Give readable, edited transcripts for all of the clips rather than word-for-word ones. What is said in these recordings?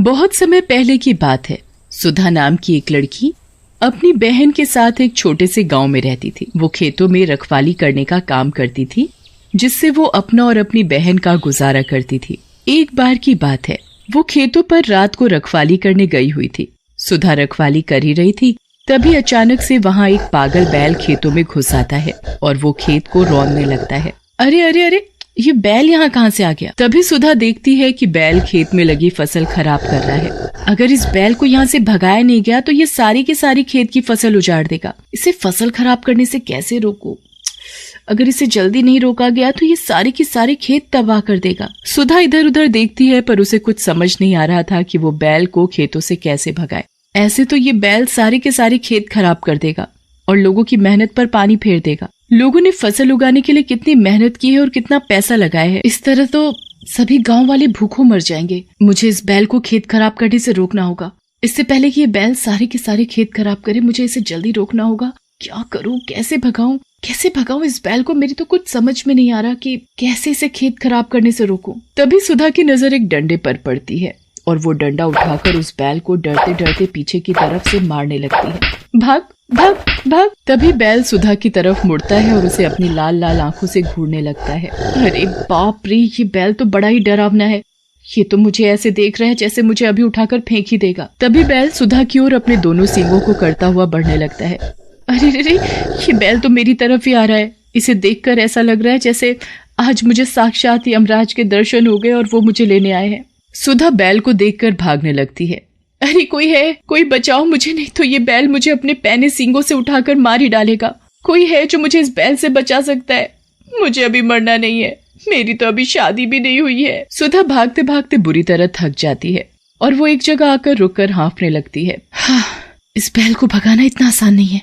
बहुत समय पहले की बात है। सुधा नाम की एक लड़की अपनी बहन के साथ एक छोटे से गांव में रहती थी। वो खेतों में रखवाली करने का काम करती थी, जिससे वो अपना और अपनी बहन का गुजारा करती थी। एक बार की बात है, वो खेतों पर रात को रखवाली करने गई हुई थी। सुधा रखवाली कर ही रही थी, तभी अचानक से वहाँ एक पागल बैल खेतों में घुस आता है और वो खेत को रौंदने लगता है। अरे अरे अरे, ये बैल यहाँ कहाँ से आ गया? तभी सुधा देखती है कि बैल खेत में लगी फसल खराब कर रहा है। अगर इस बैल को यहाँ से भगाया नहीं गया तो ये सारी की सारी खेत की फसल उजाड़ देगा। इसे फसल खराब करने से कैसे रोकूं? अगर इसे जल्दी नहीं रोका गया तो ये सारे की सारे खेत तबाह कर देगा। सुधा इधर उधर देखती है, पर उसे कुछ समझ नहीं आ रहा था कि वो बैल को खेतों से कैसे भगाए। ऐसे तो ये बैल सारे के सारे खेत खराब कर देगा और लोगों की मेहनत पर पानी फेर देगा। लोगों ने फसल उगाने के लिए कितनी मेहनत की है और कितना पैसा लगाया है। इस तरह तो सभी गांव वाले भूखों मर जाएंगे। मुझे इस बैल को खेत खराब करने से रोकना होगा। इससे पहले कि ये बैल सारे के सारे खेत खराब करे, मुझे इसे जल्दी रोकना होगा। क्या करूं, कैसे भगाऊं इस बैल को? मेरी तो कुछ समझ में नहीं आ रहा कि कैसे इसे खेत खराब करने से रोकूं। तभी सुधा की नजर एक डंडे पर पड़ती है और वो डंडा उठाकर उस बैल को डरते डरते पीछे की तरफ से मारने लगती है। भाग भाग भाग! तभी बैल सुधा की तरफ मुड़ता है और उसे अपनी लाल लाल आंखों से घूरने लगता है। अरे बाप रे, ये बैल तो बड़ा ही डरावना है। ये तो मुझे ऐसे देख रहा है जैसे मुझे अभी उठाकर फेंक ही देगा। तभी बैल सुधा की ओर अपने दोनों सींगों को करता हुआ बढ़ने लगता है। अरे रे, ये बैल तो मेरी तरफ ही आ रहा है। इसे देखकर ऐसा लग रहा है जैसे आज मुझे साक्षात यमराज के दर्शन हो गए और वो मुझे लेने आए हैं। सुधा बैल को देखकर भागने लगती है। अरे कोई है, कोई बचाओ मुझे, नहीं तो ये बैल मुझे अपने पैने सींगों से उठाकर मार ही डालेगा। कोई है जो मुझे इस बैल से बचा सकता है? मुझे अभी मरना नहीं है, मेरी तो अभी शादी भी नहीं हुई है। सुधा भागते भागते बुरी तरह थक जाती है और वो एक जगह आकर रुककर हाँफने लगती है। हाँ, इस बैल को भगाना इतना आसान नहीं है।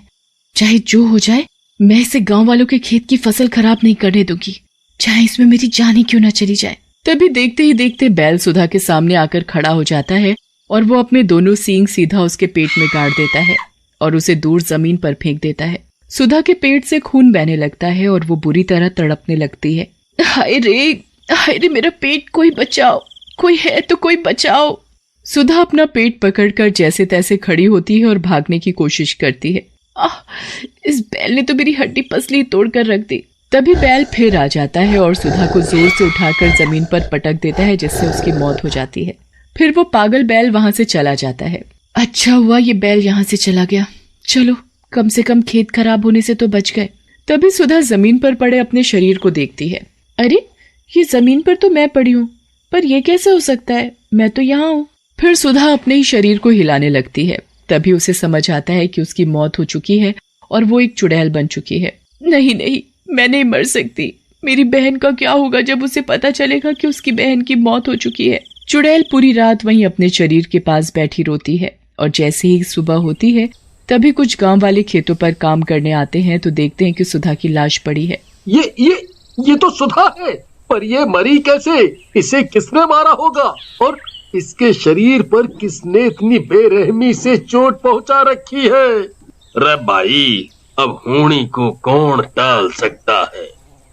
चाहे जो हो जाए, मैं इसे गांव वालों के खेत की फसल खराब नहीं करने दूंगी, चाहे इसमें मेरी जान ही क्यों न चली जाए। तभी देखते ही देखते बैल सुधा के सामने आकर खड़ा हो जाता है और वो अपने दोनों सींग सीधा उसके पेट में गाड़ देता है और उसे दूर जमीन पर फेंक देता है। सुधा के पेट से खून बहने लगता है और वो बुरी तरह तड़पने लगती है। हाय रे मेरा पेट, कोई बचाओ, कोई है तो कोई बचाओ। सुधा अपना पेट पकड़कर जैसे तैसे खड़ी होती है और भागने की कोशिश करती है। इस बैल ने तो मेरी हड्डी पसली तोड़ कर रख दी। तभी बैल फिर आ जाता है और सुधा को जोर से उठाकर जमीन पर पटक देता है, जिससे उसकी मौत हो जाती है। फिर वो पागल बैल वहां से चला जाता है। अच्छा हुआ ये बैल यहाँ से चला गया, चलो कम से कम खेत खराब होने से तो बच गए। तभी सुधा जमीन पर पड़े अपने शरीर को देखती है। अरे, ये जमीन पर तो मैं पड़ी हूँ, पर यह कैसे हो सकता है? मैं तो यहाँ हूँ। फिर सुधा अपने ही शरीर को हिलाने लगती है। तभी उसे समझ आता है कि उसकी मौत हो चुकी है और वो एक चुड़ैल बन चुकी है। नहीं, मैं नहीं मर सकती। मेरी बहन का क्या होगा जब उसे पता चलेगा कि उसकी बहन की मौत हो चुकी है? चुड़ैल पूरी रात वहीं अपने शरीर के पास बैठी रोती है और जैसे ही सुबह होती है तभी कुछ गांव वाले खेतों पर काम करने आते हैं तो देखते हैं कि सुधा की लाश पड़ी है। ये तो सुधा है, पर ये मरी कैसे? इसे किसने मारा होगा और इसके शरीर पर किसने इतनी बेरहमी से चोट पहुंचा रखी है? रे भाई, अब होनी को कौन टाल सकता है?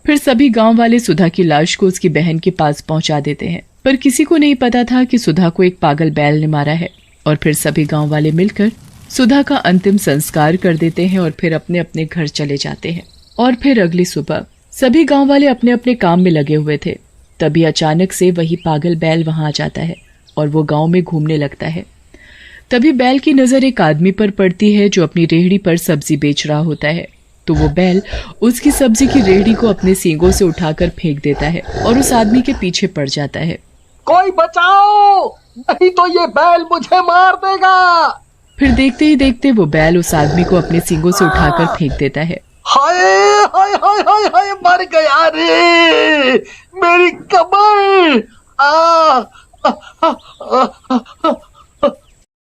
फिर सभी गांव वाले सुधा की लाश को उसकी बहन के पास पहुंचा देते हैं, पर किसी को नहीं पता था कि सुधा को एक पागल बैल ने मारा है। और फिर सभी गांव वाले मिलकर सुधा का अंतिम संस्कार कर देते हैं और फिर अपने अपने घर चले जाते हैं। और फिर अगली सुबह सभी गांव वाले अपने अपने काम में लगे हुए थे। तभी अचानक से वही पागल बैल वहां आ जाता है और वो गांव में घूमने लगता है। तभी बैल की नजर एक आदमी पर पड़ती है जो अपनी रेहड़ी पर सब्जी बेच रहा होता है। तो वो बैल उसकी सब्जी की रेहड़ी को अपने सींगों से उठाकर फेंक देता है और उस आदमी के पीछे पड़ जाता है। कोई बचाओ, नहीं तो ये बैल मुझे मार देगा। फिर देखते ही देखते वो बैल उस आदमी को अपने सींगों से उठाकर फेंक देता है। हाय हाय हाय हाय हाय, मर गया रे, मेरी कमर।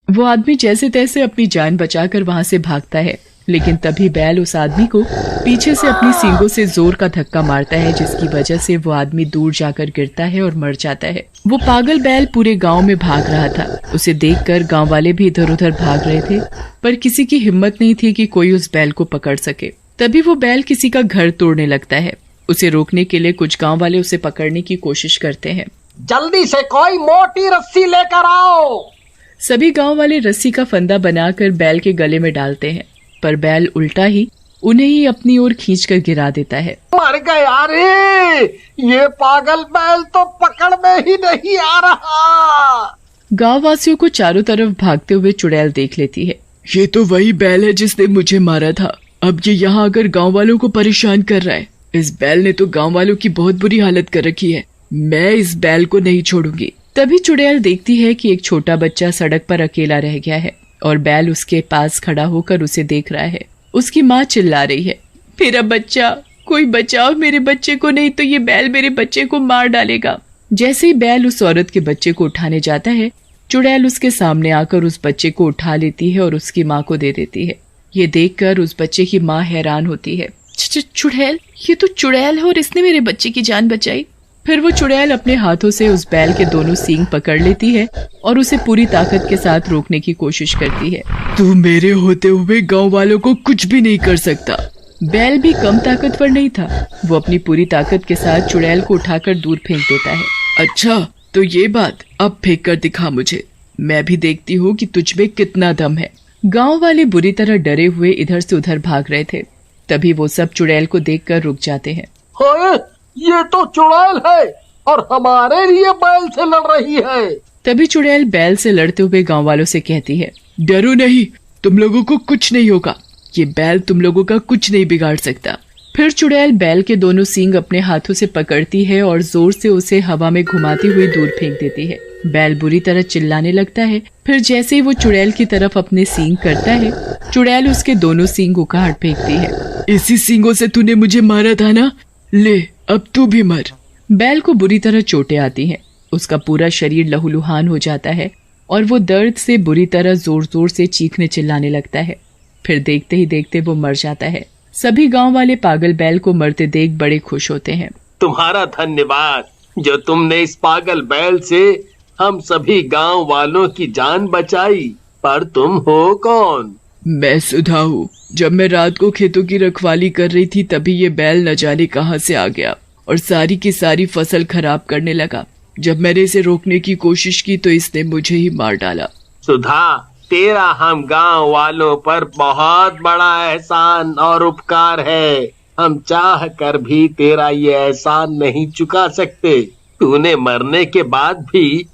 वो आदमी जैसे तैसे अपनी जान बचाकर वहां से भागता है, लेकिन तभी बैल उस आदमी को पीछे से अपनी सींगों से जोर का धक्का मारता है, जिसकी वजह से वो आदमी दूर जाकर गिरता है और मर जाता है। वो पागल बैल पूरे गांव में भाग रहा था। उसे देखकर गांव वाले भी इधर उधर भाग रहे थे, पर किसी की हिम्मत नहीं थी कि कोई उस बैल को पकड़ सके। तभी वो बैल किसी का घर तोड़ने लगता है। उसे रोकने के लिए कुछ गांव वाले उसे पकड़ने की कोशिश करते हैं, जल्दी से कोई मोटी रस्सी लेकर आओ। सभी गांव वाले रस्सी का फंदा बनाकर बैल के गले में डालते हैं, पर बैल उल्टा ही उन्हें ही अपनी ओर खींचकर गिरा देता है। मर गया रे, ये पागल बैल तो पकड़ में ही नहीं आ रहा। गांव वासियों को चारों तरफ भागते हुए चुड़ैल देख लेती है। ये तो वही बैल है जिसने मुझे मारा था। अब ये यहाँ आकर गांव वालों को परेशान कर रहा है। इस बैल ने तो गांव वालों की बहुत बुरी हालत कर रखी है। मैं इस बैल को नहीं छोड़ूंगी। तभी चुड़ैल देखती है कि एक छोटा बच्चा सड़क पर अकेला रह गया है और बैल उसके पास खड़ा होकर उसे देख रहा है। उसकी माँ चिल्ला रही है, मेरा बच्चा, कोई बचाओ मेरे बच्चे को, नहीं तो ये बैल मेरे बच्चे को मार डालेगा। जैसे ही बैल उस औरत के बच्चे को उठाने जाता है, चुड़ैल उसके सामने आकर उस बच्चे को उठा लेती है और उसकी माँ को दे देती है। ये देखकर उस बच्चे की माँ हैरान होती है। चुड़ैल, ये तो चुड़ैल है और इसने मेरे बच्चे की जान बचाई। फिर वो चुड़ैल अपने हाथों से उस बैल के दोनों सींग पकड़ लेती है और उसे पूरी ताकत के साथ रोकने की कोशिश करती है। तू मेरे होते हुए गांव वालों को कुछ भी नहीं कर सकता। बैल भी कम ताकतवर नहीं था। वो अपनी पूरी ताकत के साथ चुड़ैल को उठाकर दूर फेंक देता है। अच्छा तो ये बात, अब फेंक कर दिखा मुझे, मैं भी देखती हूँ कि तुझ में कितना दम है। गांव वाले बुरी तरह डरे हुए इधर से उधर भाग रहे थे। तभी वो सब चुड़ैल को देखकर रुक जाते हैं। ये तो चुड़ैल है और हमारे लिए बैल से लड़ रही है। तभी चुड़ैल बैल से लड़ते हुए गांव वालों से कहती है, डरो नहीं, तुम लोगों को कुछ नहीं होगा। ये बैल तुम लोगों का कुछ नहीं बिगाड़ सकता। फिर चुड़ैल बैल के दोनों सींग अपने हाथों से पकड़ती है और जोर से उसे हवा में घुमाती हुई दूर फेंक देती है। बैल बुरी तरह चिल्लाने लगता है। फिर जैसे ही वो चुड़ैल की तरफ अपने सींग करता है, चुड़ैल उसके दोनों सींग उखाड़ फेंकती है। इसी सींगों से तूने मुझे मारा था ना, ले अब तू भी मर। बैल को बुरी तरह चोटें आती हैं। उसका पूरा शरीर लहूलुहान हो जाता है और वो दर्द से बुरी तरह जोर जोर से चीखने चिल्लाने लगता है। फिर देखते ही देखते वो मर जाता है। सभी गांव वाले पागल बैल को मरते देख बड़े खुश होते हैं। तुम्हारा धन्यवाद जो तुमने इस पागल बैल से हम सभी गांव वालों की जान बचाई। पर तुम हो कौन? मैं सुधा हूँ। जब मैं रात को खेतों की रखवाली कर रही थी तभी ये बैल न जाने कहां से आ गया और सारी की सारी फसल खराब करने लगा। जब मैंने इसे रोकने की कोशिश की तो इसने मुझे ही मार डाला। सुधा, तेरा हम गांव वालों पर बहुत बड़ा एहसान और उपकार है। हम चाह कर भी तेरा ये एहसान नहीं चुका सकते। तूने मरने के बाद भी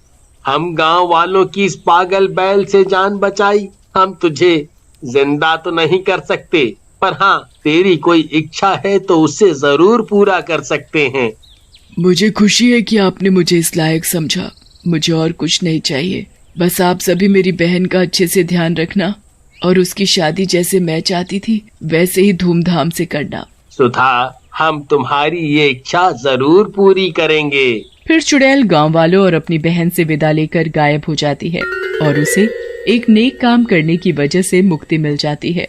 हम गांव वालों की इस पागल बैल से जान बचाई। हम तुझे जिंदा तो नहीं कर सकते, पर हाँ, तेरी कोई इच्छा है तो उसे जरूर पूरा कर सकते हैं। मुझे खुशी है कि आपने मुझे इस लायक समझा। मुझे और कुछ नहीं चाहिए। बस आप सभी मेरी बहन का अच्छे से ध्यान रखना और उसकी शादी जैसे मैं चाहती थी वैसे ही धूमधाम से करना। सुधा, हम तुम्हारी ये इच्छा जरूर पूरी करेंगे। फिर चुड़ैल गांव वालों और अपनी बहन से विदा लेकर गायब हो जाती है और उसे एक नेक काम करने की वजह से मुक्ति मिल जाती है।